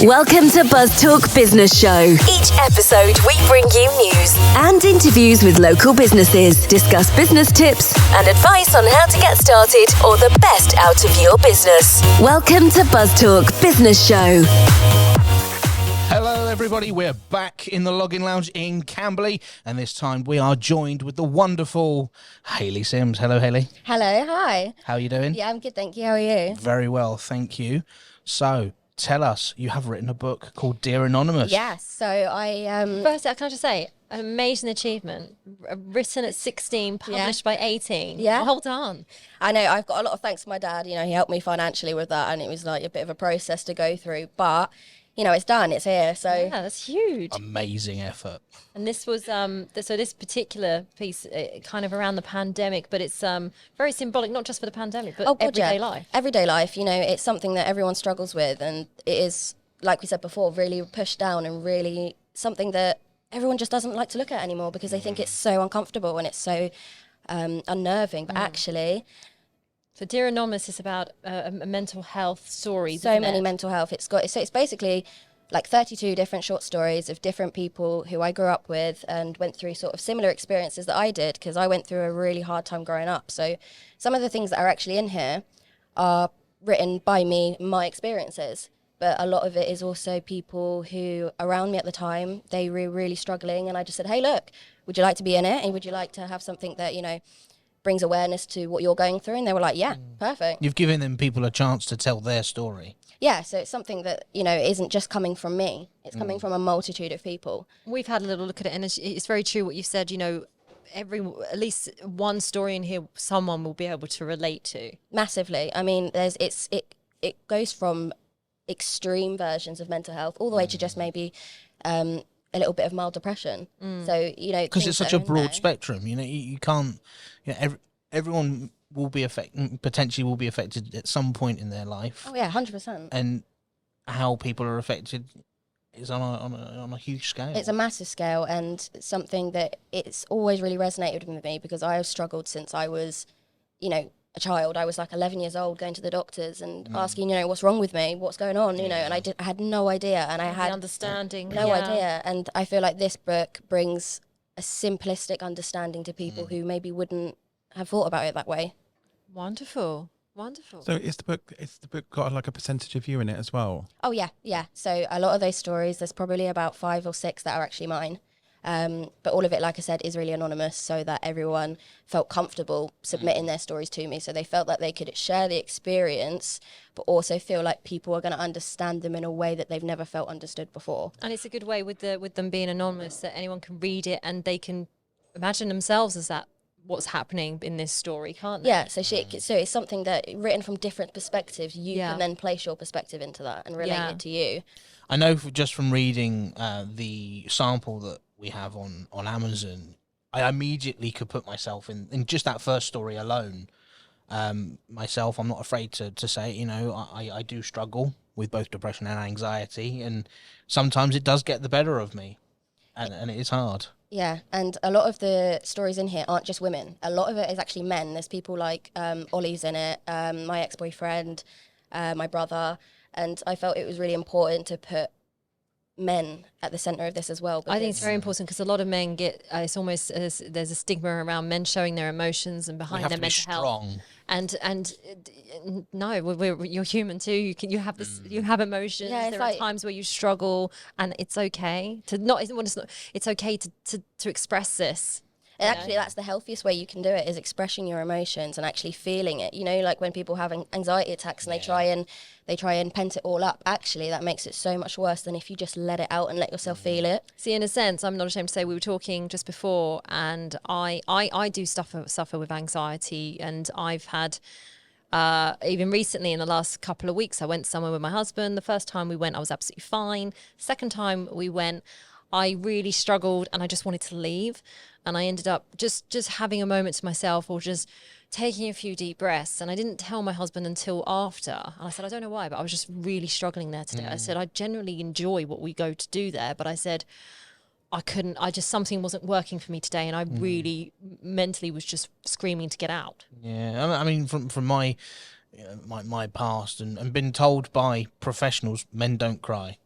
Welcome to Buzz Talk Business Show. Each episode, we bring you news and interviews with local businesses, discuss business tips and advice on how to get started or the best out of your business. Welcome to Buzz Talk Business Show. Hello everybody, we're back in the Login Lounge in Camberley, and this time we are joined with the wonderful Hayley Sims. Hello Hayley. Hello, hi. How are you doing? Yeah, I'm good, thank you. How are you? Very well, thank you. So, tell us, you have written a book called Dear Anonymous. Yes, so I... First, can I just say, an amazing achievement. Written at 16, published by 18. Yeah. Well done. I know, I've got a lot of thanks to my dad. You know, he helped me financially with that, and it was like a bit of a process to go through. But, you know, it's done, it's here, so... Yeah, that's huge. Amazing effort. And this was, so this particular piece, kind of around the pandemic, but it's very symbolic, not just for the pandemic, but everyday life. Everyday life, you know, it's something that everyone struggles with, and it is, like we said before, really pushed down and really something that everyone just doesn't like to look at anymore because they think it's so uncomfortable and it's so unnerving, but actually... So Dear Anonymous is about a mental health story. So many mental health. It's basically like 32 different short stories of different people who I grew up with and went through sort of similar experiences that I did, because I went through a really hard time growing up. So some of the things that are actually in here are written by me, my experiences. But a lot of it is also people who around me at the time, they were really struggling. And I just said, hey, look, would you like to be in it? And would you like to have something that, you know, brings awareness to what you're going through? And they were like, yeah, perfect. You've given them people a chance to tell their story. Yeah, so it's something that, you know, isn't just coming from me. It's coming from a multitude of people. We've had a little look at it, and it's very true what you said. You know, at least one story in here, someone will be able to relate to. Massively. I mean, it goes from extreme versions of mental health all the way to just maybe a little bit of mild depression. So, you know, because it's such a broad spectrum, you know, you can't, you know, everyone will be potentially will be affected at some point in their life. Oh yeah, 100%. And how people are affected is on a huge scale. It's a massive scale, and something that it's always really resonated with me because I have struggled since I was, you know, a child. I was like 11 years old, going to the doctors and asking, you know, what's wrong with me, what's going on, you know, and I had no idea, and I had understanding, no idea. And I feel like this book brings a simplistic understanding to people who maybe wouldn't have thought about it that way. Wonderful. So is the book got like a percentage of you in it as well? Oh yeah. So a lot of those stories, there's probably about 5 or 6 that are actually mine. But all of it, like I said, is really anonymous, so that everyone felt comfortable submitting their stories to me. So they felt that they could share the experience, but also feel like people are going to understand them in a way that they've never felt understood before. And it's a good way with them being anonymous, that anyone can read it and they can imagine themselves as that what's happening in this story, can't they? Yeah, so it's something that, written from different perspectives, you can then place your perspective into that and relate it to you. I know just from reading the sample that we have on Amazon, I immediately could put myself in just that first story alone. Myself, I'm not afraid to say, you know, I do struggle with both depression and anxiety, and sometimes it does get the better of me, and it is hard. Yeah, and a lot of the stories in here aren't just women. A lot of it is actually men. There's people like Ollie's in it, my ex-boyfriend, my brother, and I felt it was really important to put men at the centre of this as well. I think it's very important because a lot of men get, it's almost, there's a stigma around men showing their emotions and behind their mental health. And no, you're human too. You have this. You have emotions. Yeah, there are times where you struggle, and it's okay to not. It's okay to express this. And actually, that's the healthiest way you can do it, is expressing your emotions and actually feeling it. You know, like when people have anxiety attacks and they try and pent it all up. Actually, that makes it so much worse than if you just let it out and let yourself feel it. See, in a sense, I'm not ashamed to say, we were talking just before, and I do suffer with anxiety, and I've had even recently in the last couple of weeks, I went somewhere with my husband. The first time we went, I was absolutely fine. Second time we went, I really struggled and I just wanted to leave. And I ended up just having a moment to myself, or just taking a few deep breaths. And I didn't tell my husband until after. And I said, I don't know why, but I was just really struggling there today. I said, I generally enjoy what we go to do there, but I said, something wasn't working for me today. And I really mentally was just screaming to get out. Yeah. I mean, from my past and been told by professionals, men don't cry.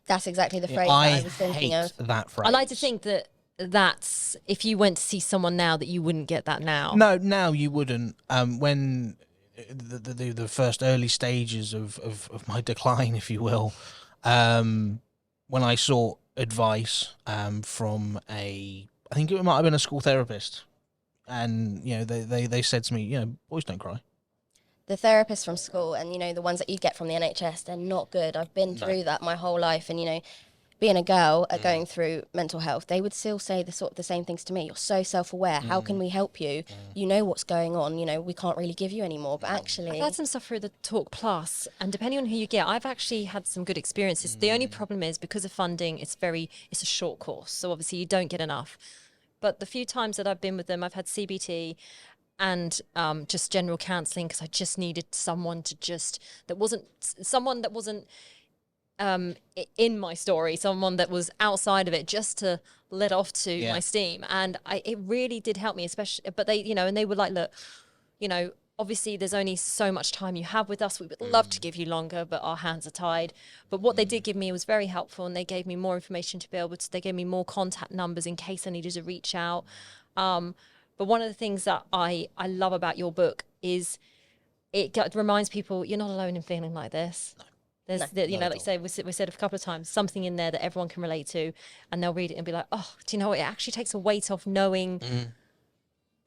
That's exactly the Yeah, phrase that I was thinking hate of. that phrase. I like to think that that's if you went to see someone now that you wouldn't get that now. No, now you wouldn't. When the first early stages of my decline, if you will, when I sought advice from I think it might have been a school therapist, and they said to me, boys don't cry. The therapists from school and, the ones that you get from the NHS, they're not good. I've been through that my whole life. And, being a girl going through mental health, they would still say the same things to me. You're so self-aware. How can we help you? You know what's going on. We can't really give you any more. But actually... I've had some stuff through the Talk Plus, and depending on who you get, I've actually had some good experiences. The only problem is because of funding, it's a short course. So obviously you don't get enough. But the few times that I've been with them, I've had CBT and just general counselling because I just needed someone that wasn't in my story, someone that was outside of it, just to let off to my steam. And it really did help me, especially, but they, and they were like, look, obviously there's only so much time you have with us. We would love to give you longer, but our hands are tied. But what they did give me was very helpful, and they gave me more information to be able to, they gave me more contact numbers in case I needed to reach out. But one of the things that I love about your book is it reminds people you're not alone in feeling like this. There's, like you say, we said a couple of times, something in there that everyone can relate to, and they'll read it and be like, oh, do you know what? It actually takes a weight off knowing.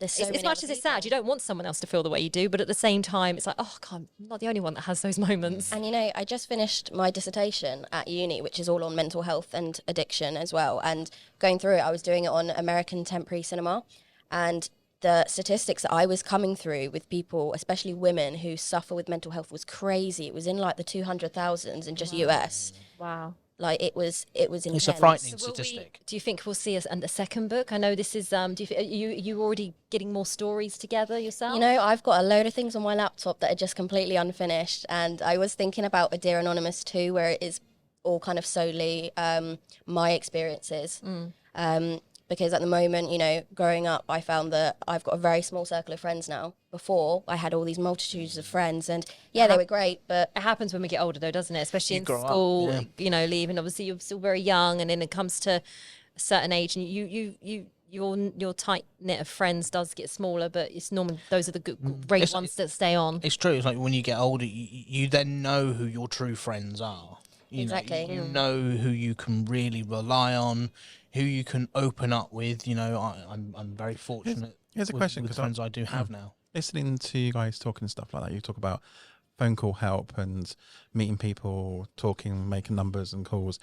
As much as it's sad, you don't want someone else to feel the way you do, but at the same time, it's like, oh, God, I'm not the only one that has those moments. And I just finished my dissertation at uni, which is all on mental health and addiction as well. And going through it, I was doing it on American contemporary cinema, and the statistics that I was coming through with people, especially women who suffer with mental health, was crazy. It was in like the 200,000s in just US. Wow. Like it was intense. It's a frightening statistic. Do you think we'll see a second book? I know this is. Are you already getting more stories together yourself? I've got a load of things on my laptop that are just completely unfinished, and I was thinking about a Dear Anonymous 2, where it is all kind of solely my experiences. Because at the moment, growing up, I found that I've got a very small circle of friends now. Before, I had all these multitudes of friends, and they were great, but... It happens when we get older, though, doesn't it? Especially in grow up, school, leaving. Obviously, you're still very young, and then it comes to a certain age, and your tight-knit of friends does get smaller, but it's normally those are the great ones that stay on. It's true. It's like when you get older, you then know who your true friends are. Exactly. You know who you can really rely on, who you can open up with. I'm very fortunate. Here's a question, with friends I do have now. Listening to you guys talking and stuff like that, you talk about phone call help and meeting people, talking, making numbers and calls.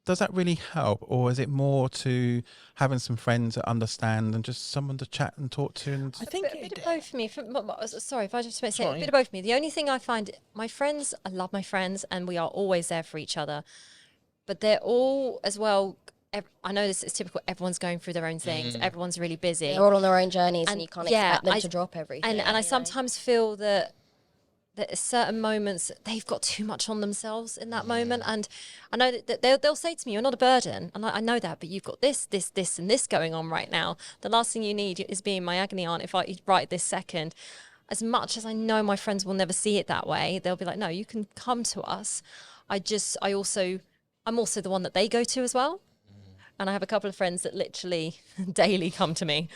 Does that really help, or is it more to having some friends that understand and just someone to chat and talk to? And I think a bit of both for me. Sorry, if I just say a bit of both for me. The only thing I find, my friends, I love my friends, and we are always there for each other. But they're all as well. I know this is typical. Everyone's going through their own things. Everyone's really busy. They're all on their own journeys, and you can't expect them to drop everything. And I sometimes feel that at certain moments they've got too much on themselves in that moment, and I know that they'll say to me, "You're not a burden," and I know that, but you've got this, and this going on right now. The last thing you need is being my agony aunt if I right this second. As much as I know my friends will never see it that way, they'll be like, "No, you can come to us." I'm also the one that they go to as well. And I have a couple of friends that literally daily come to me.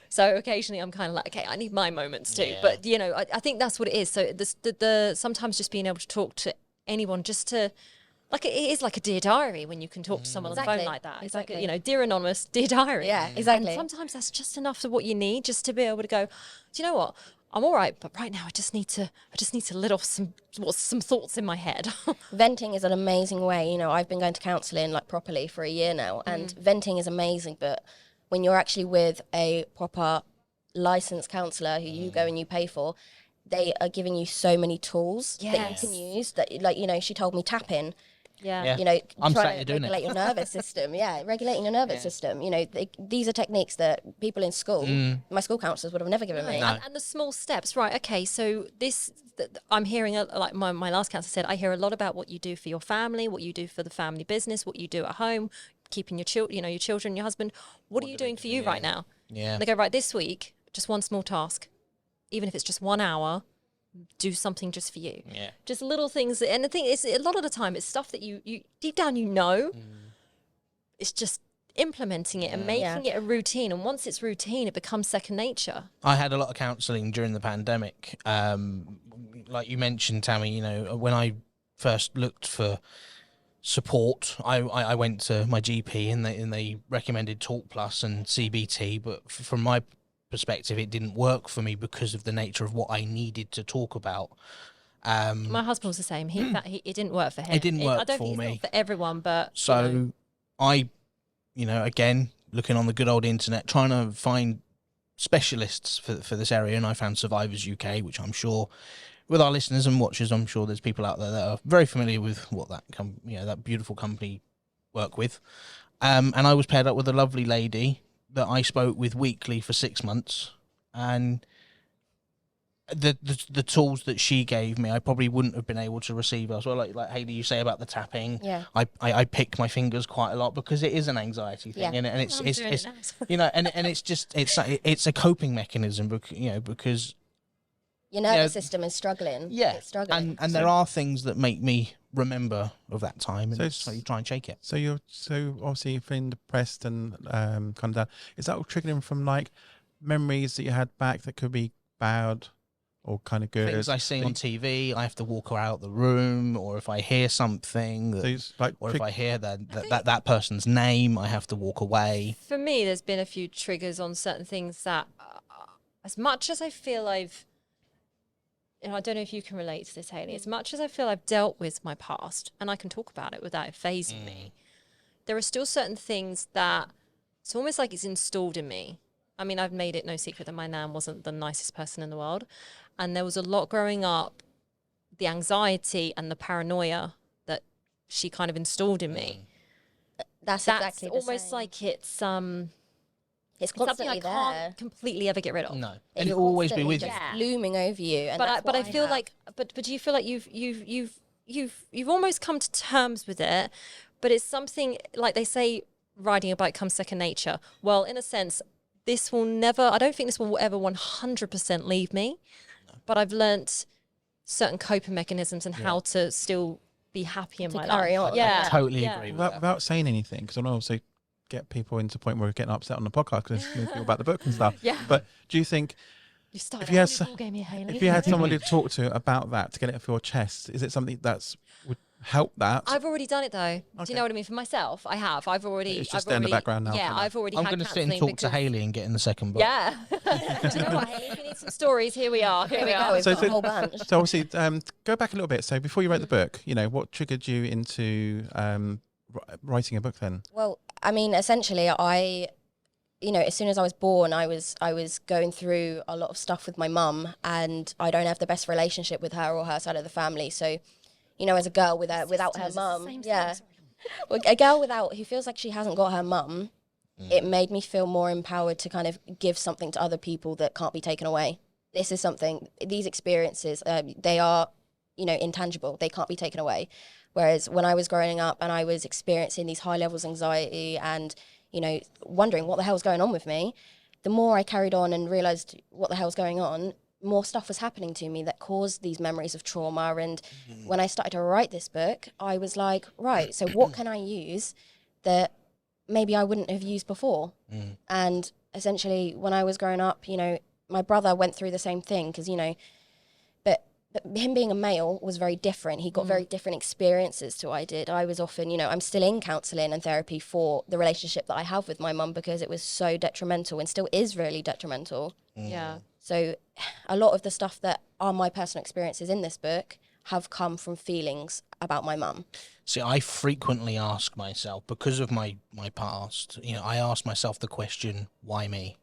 So occasionally I'm kind of like, okay, I need my moments too. Yeah. But, I think that's what it is. So the sometimes just being able to talk to anyone just to, like, it is like a Dear Diary when you can talk to someone on the phone like that. It's like, Dear Anonymous, Dear Diary. Yeah, exactly. And sometimes that's just enough of what you need, just to be able to go, do you know what? I'm all right, but right now I just need to let off some thoughts in my head. Venting is an amazing way. I've been going to counselling like properly for a year now, and venting is amazing. But when you're actually with a proper licensed counsellor who you go and you pay for, they are giving you so many tools that you can use. That she told me tapping. Yeah. I'm trying to doing regulate your nervous system. Yeah, regulating your nervous system. These are techniques that people in school, my school counsellors would have never given me. No. And the small steps, right? Okay, so I'm hearing, like my last counsellor said, I hear a lot about what you do for your family, what you do for the family business, what you do at home, keeping your children, your husband. What are you doing for you right now? Yeah. And they go, right, this week, just one small task, even if it's just 1 hour. do something just for you. Yeah. Just little things. And the thing is, a lot of the time, it's stuff that you deep down it's just implementing it and making it a routine. And once it's routine, it becomes second nature. I had a lot of counselling during the pandemic. Like you mentioned, Tammy, when I first looked for support, I went to my GP and they recommended Talk Plus and CBT, but from my perspective, it didn't work for me because of the nature of what I needed to talk about. My husband was the same. It didn't work for him. It didn't work I don't for think me. it's not for everyone, but so I, again, looking on the good old internet, trying to find specialists for this area, and I found Survivors UK, which I'm sure, with our listeners and watchers, I'm sure there's people out there that are very familiar with what that beautiful company work with. And I was paired up with a lovely lady that I spoke with weekly for 6 months, and the tools that she gave me, I probably wouldn't have been able to receive elsewhere. Like Hayley, you say about the tapping. Yeah. I pick my fingers quite a lot because it is an anxiety thing, and it's and it's just it's a coping mechanism, because your nervous system is struggling. Yeah, it's struggling. and there are things that make me remember of that time, and so you try and shake it. So obviously you're feeling depressed and kind of down. Is that all triggering from like memories that you had back that could be bad or kind of good? Things I see on TV, I have to walk out the room, or if I hear something, if I hear that person's name, I have to walk away. For me, there's been a few triggers on certain things that, as much as I feel and I don't know if you can relate to this, Hayley, as much as I feel I've dealt with my past and I can talk about it without it fazing me, there are still certain things that it's almost like it's installed in me. I mean, I've made it no secret that my nan wasn't the nicest person in the world. And there was a lot growing up, the anxiety and the paranoia that she kind of installed in me. That's exactly the almost same. like it's constantly something I there. can't completely ever get rid of. No, and it'll always be with you. Looming over you. And But I feel like, but do you feel like you've almost come to terms with it? But it's something like they say, riding a bike comes second nature. Well, in a sense, this will never. I don't think this will ever 100% leave me. But I've learnt certain coping mechanisms and how to still be happy in my carry life. on. I totally agree with that. Without saying anything, because I know also get people into the point where we're getting upset on the podcast because we're talking about the book and stuff. Yeah. But do you think You started if you had a ball game here, Hayley. if you had someone to talk to about that, to get it off your chest, is it something that's would help that? I've already done it though. Okay. Do you know what I mean? For myself, I have. I've already. It's just I've there in the already- background now, Yeah, kind of. I've already. I'm going to sit and talk to Hayley and get in the second book. Yeah. Do you know what, Hayley? If you need some stories, here we are. Here we are. We've got a whole bunch. So obviously, go back a little bit. So before you wrote the book, what triggered you into writing a book then? Well, I mean, essentially, as soon as I was born, I was going through a lot of stuff with my mum, and I don't have the best relationship with her or her side of the family. So, as a girl without her mum, well, a girl who feels like she hasn't got her mum, it made me feel more empowered to kind of give something to other people that can't be taken away. This is something, these experiences, they are, intangible. They can't be taken away. Whereas when I was growing up and I was experiencing these high levels of anxiety and, wondering what the hell's going on with me, the more I carried on and realised what the hell's going on, more stuff was happening to me that caused these memories of trauma. And when I started to write this book, I was like, right, so what can I use that maybe I wouldn't have used before? And essentially, when I was growing up, my brother went through the same thing because, but him being a male was very different. He got very different experiences to what I did. I was often, I'm still in counselling and therapy for the relationship that I have with my mum because it was so detrimental and still is really detrimental. Yeah. So a lot of the stuff that are my personal experiences in this book have come from feelings about my mum. See, I frequently ask myself, because of my past, I ask myself the question, why me?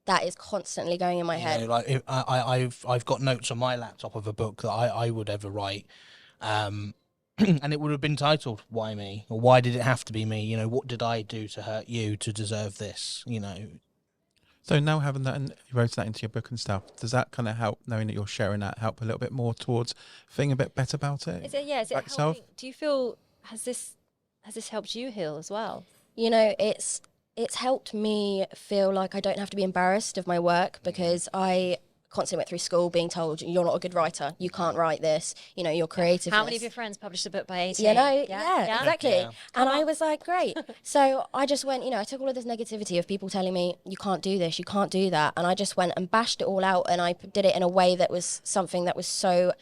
That is constantly going in my head. I've got notes on my laptop of a book that I would ever write, and it would have been titled "Why Me?" or "Why did it have to be me?" What did I do to hurt you to deserve this? So now having that, and you wrote that into your book and stuff, does that kind of help, knowing that you're sharing that, help a little bit more towards feeling a bit better about it? Is it about yourself? helping? Do you feel has this helped you heal as well? It's helped me feel like I don't have to be embarrassed of my work because I constantly went through school being told you're not a good writer, you can't write this, you know, your creativeness. How many of your friends published a book by 18? You know, yeah, exactly. Yeah. And I was like, great. So I just went, you know, I took all of this negativity of people telling me, you can't do this, you can't do that. And I just went and bashed it all out. And I did it in a way that was something that was so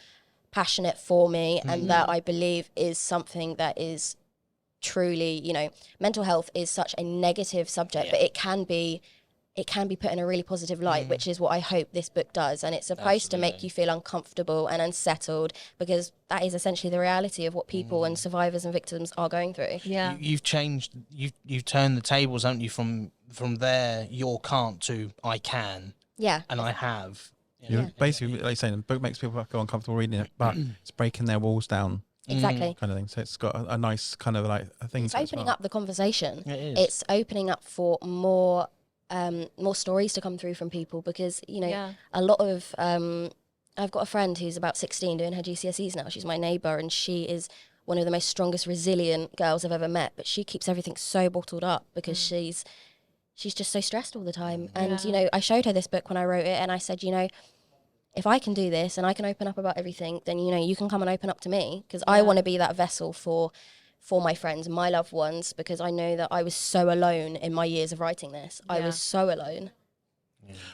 passionate for me and that I believe is something that is truly, you know, mental health is such a negative subject, but it can be put in a really positive light, which is what I hope this book does. And it's supposed to make you feel uncomfortable and unsettled, because that is essentially the reality of what people and survivors and victims are going through. Yeah. You've changed, you've turned the tables, haven't you, from there, you can't, to I can. Yeah. And I have. You're basically, like you're saying, the book makes people feel uncomfortable reading it, but it's breaking their walls down. Exactly. Kind of thing. So it's got a nice kind of like a thing. It's opening up the conversation. It is. It's opening up for more stories to come through from people, because, you know, a lot of I've got a friend who's about 16 doing her GCSEs now. She's my neighbour, and she is one of the most strongest, resilient girls I've ever met, but she keeps everything so bottled up because she's just so stressed all the time. And, you know, I showed her this book when I wrote it, and I said, you know, if I can do this and I can open up about everything, then, you know, you can come and open up to me, because I want to be that vessel for my friends, my loved ones, because I know that I was so alone in my years of writing this. I was so alone.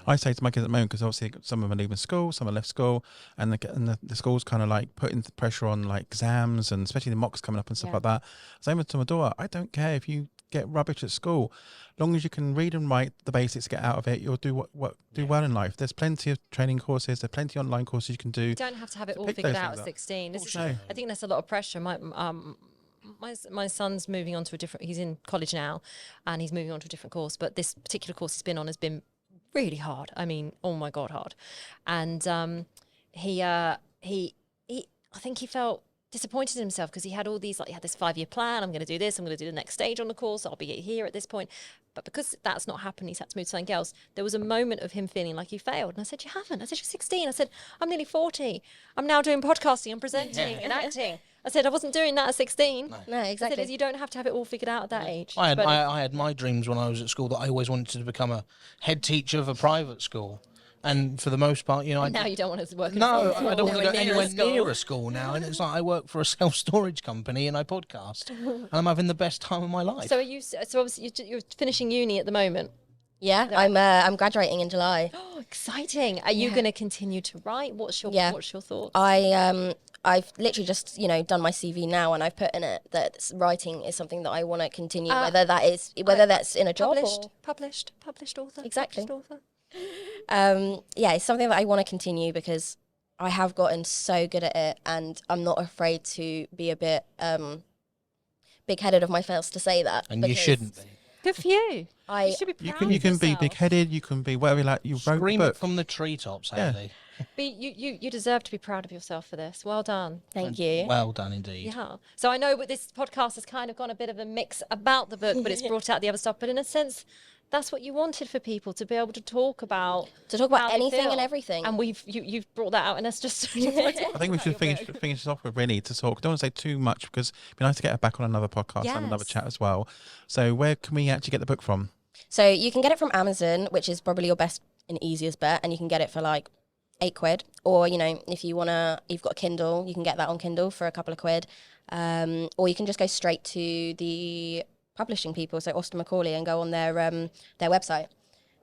I say to my kids at the moment, because obviously some of them are leaving school, some are left school, and the school's kind of like putting the pressure on like exams, and especially the mocks coming up and stuff like that. Same with to my daughter. I don't care if you get rubbish at school, long as you can read and write the basics, get out of it, you'll do well in life. There's plenty of training courses, there's plenty of online courses you can do. You don't have to have it all pick figured those out things at up. 16. No. I think that's a lot of pressure. My son's moving on to a different, he's in college now and he's moving on to a different course, but this particular course he's been on has been really hard. I mean, oh my God, hard. And I think he felt disappointed in himself, because he had all these, like, he had this 5-year plan. I'm going to do this, I'm going to do the next stage on the course, I'll be here at this point. But because that's not happened, he's had to move to something else. There was a moment of him feeling like he failed. And I said, you haven't. I said, you're 16. I said, I'm nearly 40. I'm now doing podcasting and presenting and acting. I said, I wasn't doing that at 16. No, exactly. I said, you don't have to have it all figured out at that age. I had my dreams when I was at school, that I always wanted to become a head teacher of a private school. And for the most part, you know, now you don't want to work in no, a school. I don't want to go anywhere school. near a school now. And it's like, I work for a self-storage company and I podcast, and I'm having the best time of my life. So obviously you're finishing uni at the the Yeah, I'm graduating in July. Oh, exciting! Are you going to continue to write? What's your thoughts? I've literally just, you know, done my CV now, and I've put in it that writing is something that I want to continue, whether that's in a job or published author. Exactly. Published author. It's something that I want to continue, because I have gotten so good at it, and I'm not afraid to be a bit big-headed of myself to say that. And you shouldn't be. Good for you. You should be proud You can of be yourself. big-headed, you can be whatever you like. You wrote Scream the it book. from the treetops, Hayley. But you deserve to be proud of yourself for this. Well done. Thank you. Well done indeed. Yeah. So I know this podcast has kind of gone a bit of a mix about the book, but it's brought out the other stuff. But in a sense, that's what you wanted for people, to be able to talk about how they anything feel. and everything. And you've brought that out, and that's just. I think we should finish this off with really to talk. I don't want to say too much, because it'd be nice to get her back on another podcast and another Yes. chat as well. So where can we actually get the book from? So you can get it from Amazon, which is probably your best and easiest bet, and you can get it for like £8. Or, you know, if you've got Kindle, you can get that on Kindle for a couple of quid. Or you can just go straight to the publishing people, so Austin Macaulay, and go on their website.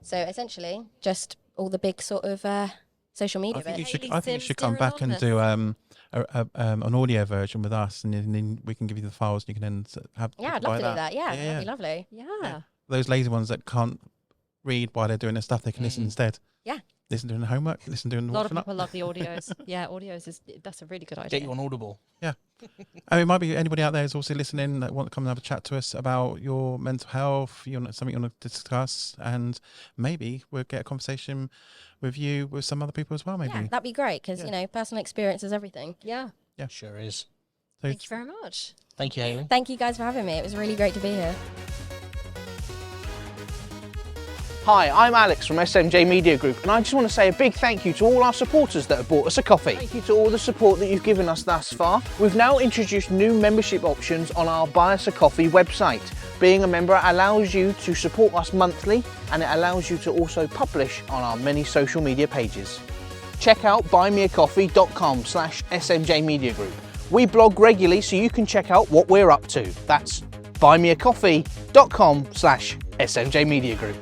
So essentially, just all the big sort of social media I think you bits. should come back and do an audio version with us, and then we can give you the files, and you can then have. Yeah, I'd love to do that. Yeah, that'd be lovely. Yeah. Those lazy ones that can't read while they're doing their stuff, they can listen instead. Yeah. Listen doing the homework, listen doing the A lot of washing up. people love the audios. Yeah, that's a really good idea. Get you on Audible. Yeah. I mean, it might be anybody out there who's also listening that want to come and have a chat to us about your mental health, something you want to discuss, and maybe we'll get a conversation with you with some other people as well, maybe. Yeah, that'd be great, because, you know, personal experience is everything. Yeah. Yeah. Sure is. So Thank you very much. Thank you, Hayley. Thank you guys for having me. It was really great to be here. Hi, I'm Alex from SMJ Media Group, and I just want to say a big thank you to all our supporters that have bought us a coffee. Thank you to all the support that you've given us thus far. We've now introduced new membership options on our Buy Us a Coffee website. Being a member allows you to support us monthly, and it allows you to also publish on our many social media pages. check out buymeacoffee.com/SMJ Media Group. We blog regularly so you can check out what we're up to. That's buymeacoffee.com/SMJ Media Group.